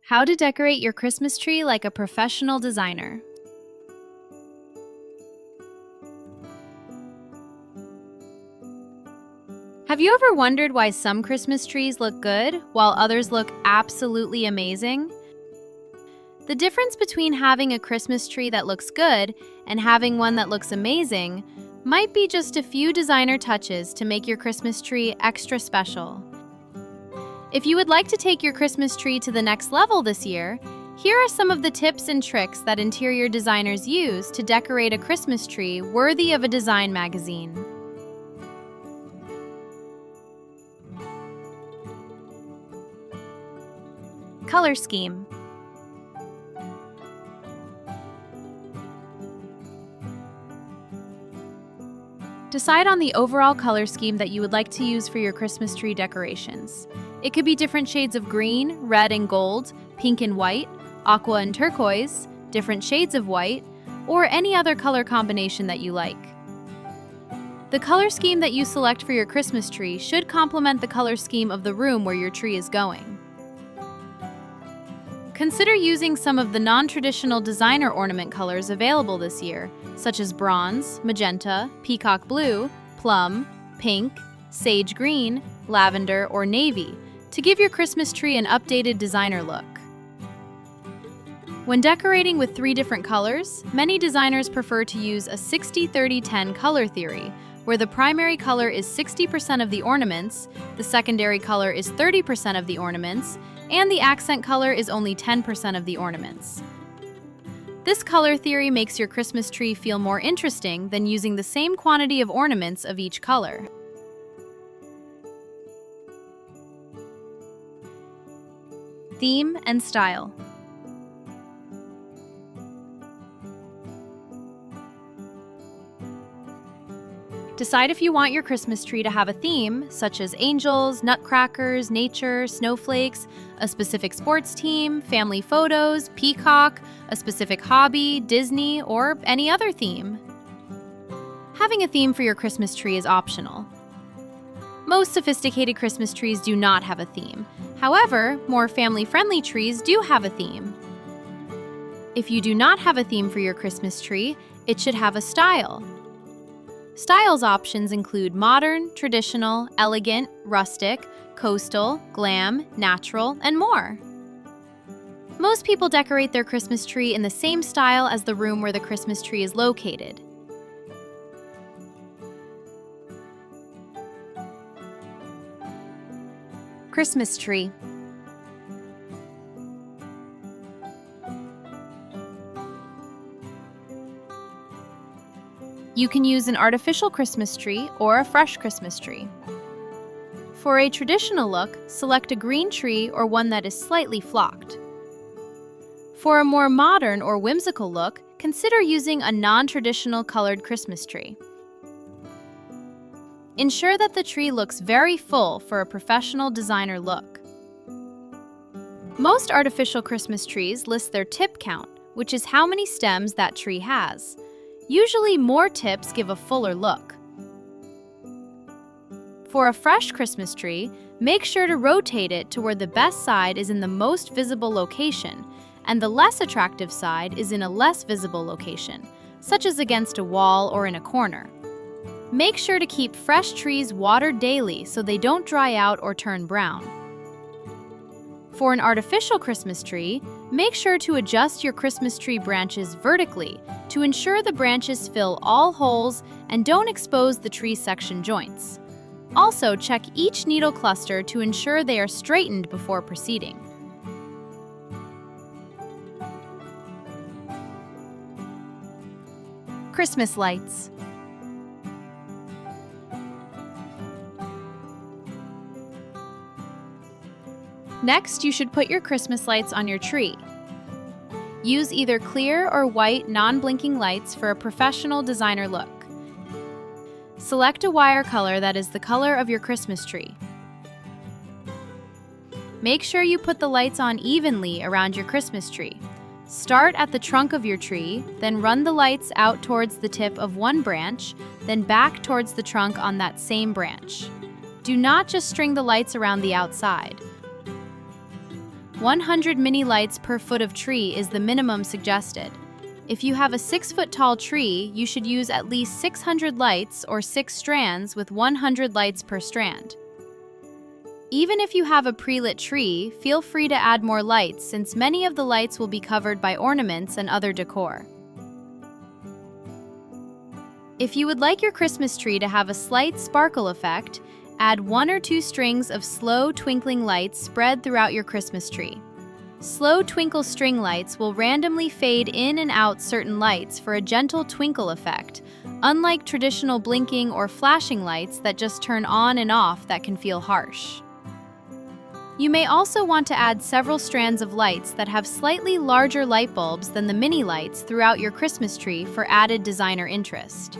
How to decorate your Christmas tree like a professional designer. Have you ever wondered why some Christmas trees look good while others look absolutely amazing? The difference between having a Christmas tree that looks good and having one that looks amazing might be just a few designer touches to make your Christmas tree extra special. If you would like to take your Christmas tree to the next level this year, here are some of the tips and tricks that interior designers use to decorate a Christmas tree worthy of a design magazine. Color scheme. Decide on the overall color scheme that you would like to use for your Christmas tree decorations. It could be different shades of green, red and gold, pink and white, aqua and turquoise, different shades of white, or any other color combination that you like. The color scheme that you select for your Christmas tree should complement the color scheme of the room where your tree is going. Consider using some of the non-traditional designer ornament colors available this year, such as bronze, magenta, peacock blue, plum, pink, sage green, lavender, or navy, to give your Christmas tree an updated designer look. When decorating with 3 different colors, many designers prefer to use a 60-30-10 color theory, where the primary color is 60% of the ornaments, the secondary color is 30% of the ornaments, and the accent color is only 10% of the ornaments. This color theory makes your Christmas tree feel more interesting than using the same quantity of ornaments of each color. Theme and style. Decide if you want your Christmas tree to have a theme, such as angels, nutcrackers, nature, snowflakes, a specific sports team, family photos, peacock, a specific hobby, Disney, or any other theme. Having a theme for your Christmas tree is optional. Most sophisticated Christmas trees do not have a theme. However, more family-friendly trees do have a theme. If you do not have a theme for your Christmas tree, it should have a style. Styles options include modern, traditional, elegant, rustic, coastal, glam, natural, and more. Most people decorate their Christmas tree in the same style as the room where the Christmas tree is located. Christmas tree. You can use an artificial Christmas tree or a fresh Christmas tree. For a traditional look, select a green tree or one that is slightly flocked. For a more modern or whimsical look, consider using a non-traditional colored Christmas tree. Ensure that the tree looks very full for a professional designer look. Most artificial Christmas trees list their tip count, which is how many stems that tree has. Usually, more tips give a fuller look. For a fresh Christmas tree, make sure to rotate it to where the best side is in the most visible location, and the less attractive side is in a less visible location, such as against a wall or in a corner. Make sure to keep fresh trees watered daily so they don't dry out or turn brown. For an artificial Christmas tree, make sure to adjust your Christmas tree branches vertically to ensure the branches fill all holes and don't expose the tree section joints. Also, check each needle cluster to ensure they are straightened before proceeding. Christmas lights. Next, you should put your Christmas lights on your tree. Use either clear or white non-blinking lights for a professional designer look. Select a wire color that is the color of your Christmas tree. Make sure you put the lights on evenly around your Christmas tree. Start at the trunk of your tree, then run the lights out towards the tip of one branch, then back towards the trunk on that same branch. Do not just string the lights around the outside. 100 mini lights per foot of tree is the minimum suggested. If you have a 6-foot-tall tree, you should use at least 600 lights or 6 strands with 100 lights per strand. Even if you have a pre-lit tree, feel free to add more lights since many of the lights will be covered by ornaments and other decor. If you would like your Christmas tree to have a slight sparkle effect, add 1 or 2 strings of slow twinkling lights spread throughout your Christmas tree. Slow twinkle string lights will randomly fade in and out certain lights for a gentle twinkle effect, unlike traditional blinking or flashing lights that just turn on and off that can feel harsh. You may also want to add several strands of lights that have slightly larger light bulbs than the mini lights throughout your Christmas tree for added designer interest.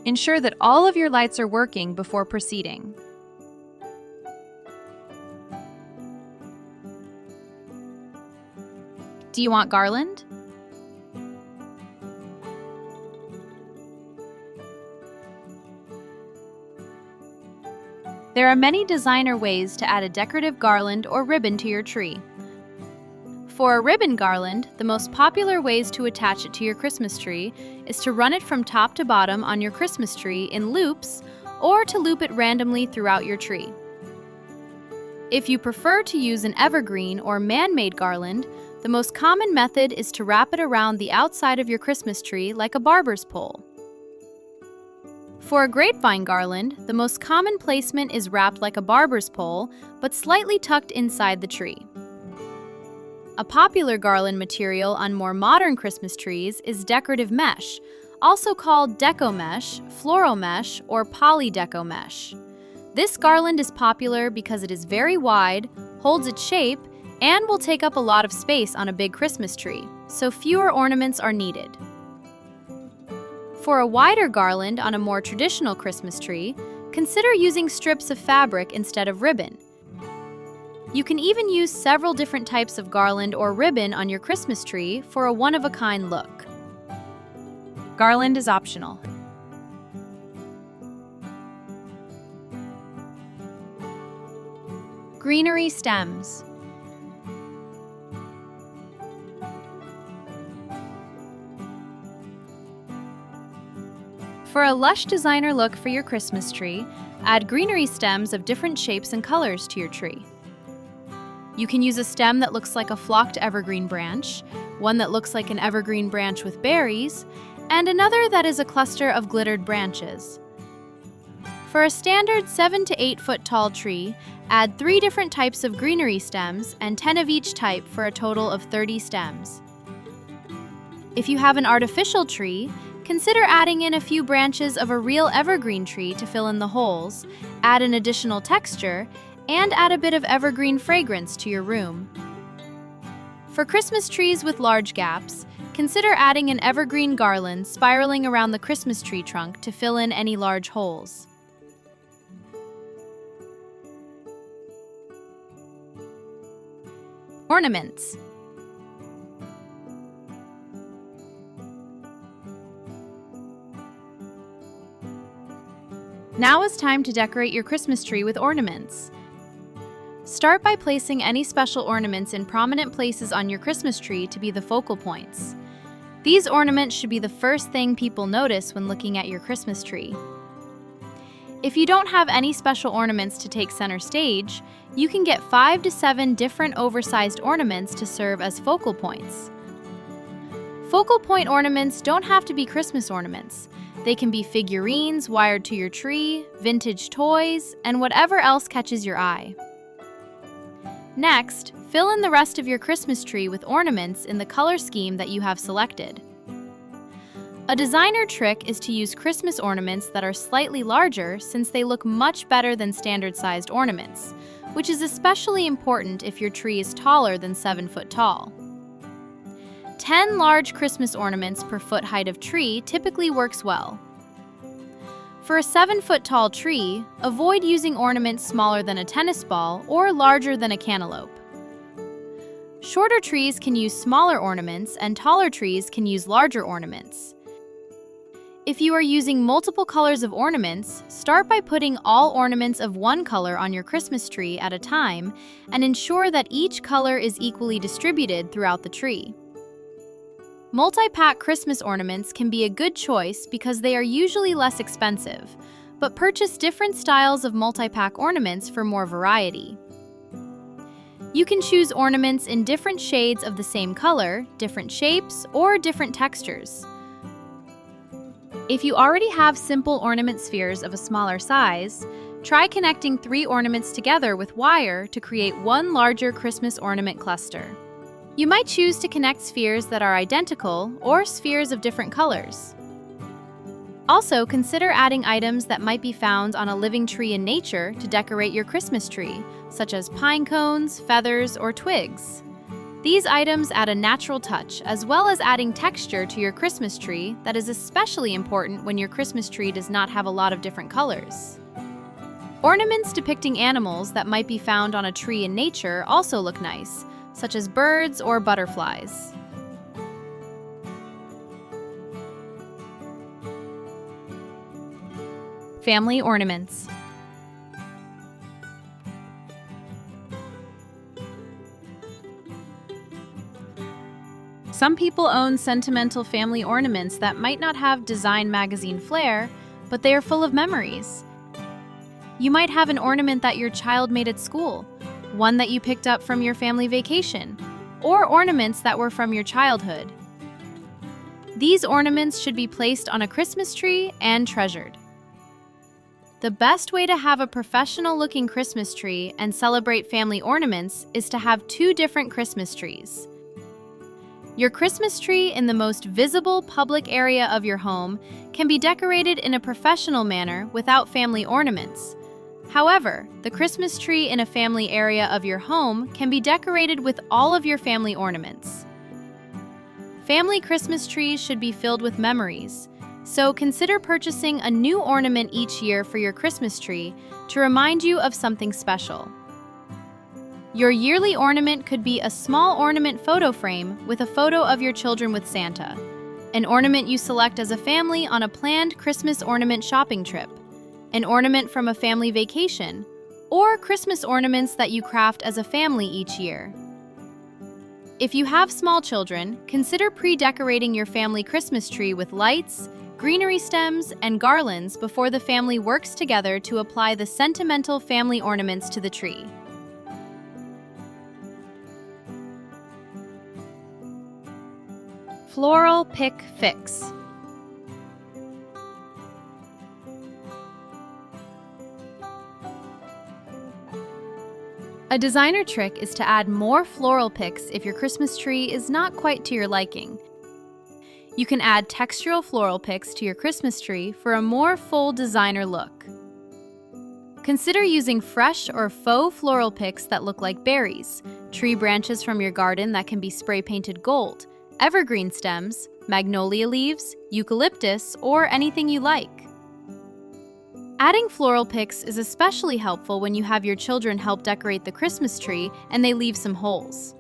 Ensure that all of your lights are working before proceeding. Do you want garland? There are many designer ways to add a decorative garland or ribbon to your tree. For a ribbon garland, the most popular ways to attach it to your Christmas tree is to run it from top to bottom on your Christmas tree in loops or to loop it randomly throughout your tree. If you prefer to use an evergreen or man-made garland, the most common method is to wrap it around the outside of your Christmas tree like a barber's pole. For a grapevine garland, the most common placement is wrapped like a barber's pole, but slightly tucked inside the tree. A popular garland material on more modern Christmas trees is decorative mesh, also called deco mesh, floral mesh, or poly deco mesh. This garland is popular because it is very wide, holds its shape, and will take up a lot of space on a big Christmas tree, so fewer ornaments are needed. For a wider garland on a more traditional Christmas tree, consider using strips of fabric instead of ribbon. You can even use several different types of garland or ribbon on your Christmas tree for a one-of-a-kind look. Garland is optional. Greenery stems. For a lush designer look for your Christmas tree, add greenery stems of different shapes and colors to your tree. You can use a stem that looks like a flocked evergreen branch, one that looks like an evergreen branch with berries, and another that is a cluster of glittered branches. For a standard 7 to 8 foot tall tree, add 3 different types of greenery stems and 10 of each type for a total of 30 stems. If you have an artificial tree, consider adding in a few branches of a real evergreen tree to fill in the holes, add an additional texture, and add a bit of evergreen fragrance to your room. For Christmas trees with large gaps, consider adding an evergreen garland spiraling around the Christmas tree trunk to fill in any large holes. Ornaments. Now is time to decorate your Christmas tree with ornaments. Start by placing any special ornaments in prominent places on your Christmas tree to be the focal points. These ornaments should be the first thing people notice when looking at your Christmas tree. If you don't have any special ornaments to take center stage, you can get 5 to 7 different oversized ornaments to serve as focal points. Focal point ornaments don't have to be Christmas ornaments. They can be figurines wired to your tree, vintage toys, and whatever else catches your eye. Next, fill in the rest of your Christmas tree with ornaments in the color scheme that you have selected. A designer trick is to use Christmas ornaments that are slightly larger since they look much better than standard-sized ornaments, which is especially important if your tree is taller than 7 foot tall. 10 large Christmas ornaments per foot height of tree typically works well. For a 7 foot tall tree, avoid using ornaments smaller than a tennis ball or larger than a cantaloupe. Shorter trees can use smaller ornaments and taller trees can use larger ornaments. If you are using multiple colors of ornaments, start by putting all ornaments of one color on your Christmas tree at a time and ensure that each color is equally distributed throughout the tree. Multi-pack Christmas ornaments can be a good choice because they are usually less expensive, but purchase different styles of multi-pack ornaments for more variety. You can choose ornaments in different shades of the same color, different shapes, or different textures. If you already have simple ornament spheres of a smaller size, try connecting 3 ornaments together with wire to create one larger Christmas ornament cluster. You might choose to connect spheres that are identical or spheres of different colors. Also, consider adding items that might be found on a living tree in nature to decorate your Christmas tree, such as pine cones, feathers, or twigs. These items add a natural touch, as well as adding texture to your Christmas tree that is especially important when your Christmas tree does not have a lot of different colors. Ornaments depicting animals that might be found on a tree in nature also look nice, such as birds or butterflies. Family ornaments. Some people own sentimental family ornaments that might not have design magazine flair, but they are full of memories. You might have an ornament that your child made at school, one that you picked up from your family vacation, or ornaments that were from your childhood. These ornaments should be placed on a Christmas tree and treasured. The best way to have a professional-looking Christmas tree and celebrate family ornaments is to have 2 different Christmas trees. Your Christmas tree in the most visible public area of your home can be decorated in a professional manner without family ornaments. However, the Christmas tree in a family area of your home can be decorated with all of your family ornaments. Family Christmas trees should be filled with memories, so consider purchasing a new ornament each year for your Christmas tree to remind you of something special. Your yearly ornament could be a small ornament photo frame with a photo of your children with Santa, an ornament you select as a family on a planned Christmas ornament shopping trip, an ornament from a family vacation, or Christmas ornaments that you craft as a family each year. If you have small children, consider pre-decorating your family Christmas tree with lights, greenery stems, and garlands before the family works together to apply the sentimental family ornaments to the tree. Floral Pick Fix. A designer trick is to add more floral picks if your Christmas tree is not quite to your liking. You can add textural floral picks to your Christmas tree for a more full designer look. Consider using fresh or faux floral picks that look like berries, tree branches from your garden that can be spray-painted gold, evergreen stems, magnolia leaves, eucalyptus, or anything you like. Adding floral picks is especially helpful when you have your children help decorate the Christmas tree and they leave some holes.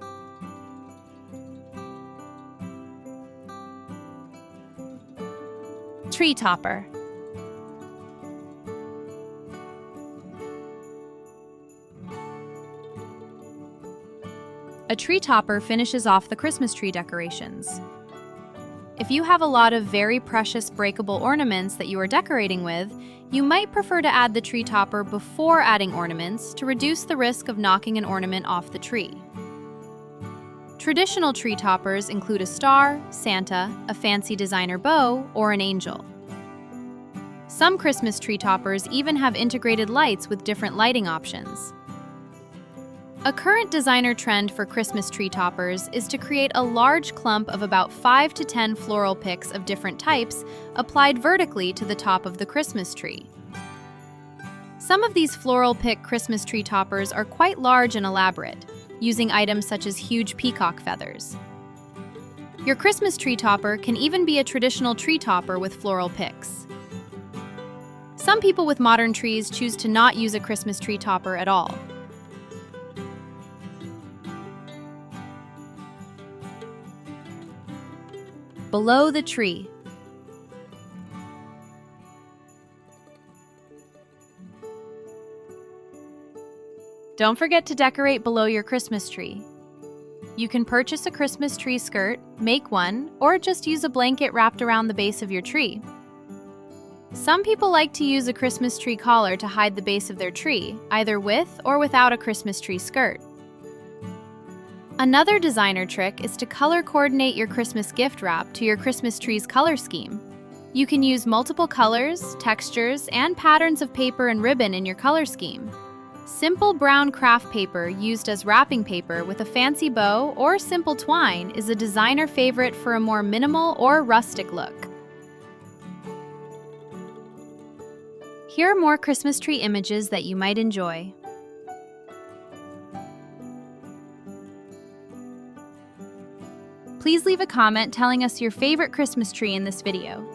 Tree topper. A tree topper finishes off the Christmas tree decorations. If you have a lot of very precious breakable ornaments that you are decorating with, you might prefer to add the tree topper before adding ornaments to reduce the risk of knocking an ornament off the tree. Traditional tree toppers include a star, Santa, a fancy designer bow, or an angel. Some Christmas tree toppers even have integrated lights with different lighting options. A current designer trend for Christmas tree toppers is to create a large clump of about 5 to 10 floral picks of different types applied vertically to the top of the Christmas tree. Some of these floral pick Christmas tree toppers are quite large and elaborate, using items such as huge peacock feathers. Your Christmas tree topper can even be a traditional tree topper with floral picks. Some people with modern trees choose to not use a Christmas tree topper at all. Below the tree. Don't forget to decorate below your Christmas tree. You can purchase a Christmas tree skirt, make one, or just use a blanket wrapped around the base of your tree. Some people like to use a Christmas tree collar to hide the base of their tree, either with or without a Christmas tree skirt. Another designer trick is to color coordinate your Christmas gift wrap to your Christmas tree's color scheme. You can use multiple colors, textures, and patterns of paper and ribbon in your color scheme. Simple brown craft paper used as wrapping paper with a fancy bow or simple twine is a designer favorite for a more minimal or rustic look. Here are more Christmas tree images that you might enjoy. Please leave a comment telling us your favorite Christmas tree in this video.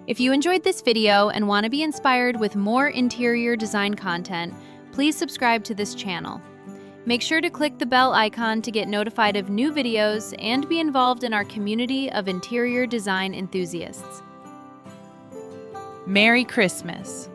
If you enjoyed this video and want to be inspired with more interior design content, please subscribe to this channel. Make sure to click the bell icon to get notified of new videos and be involved in our community of interior design enthusiasts. Merry Christmas!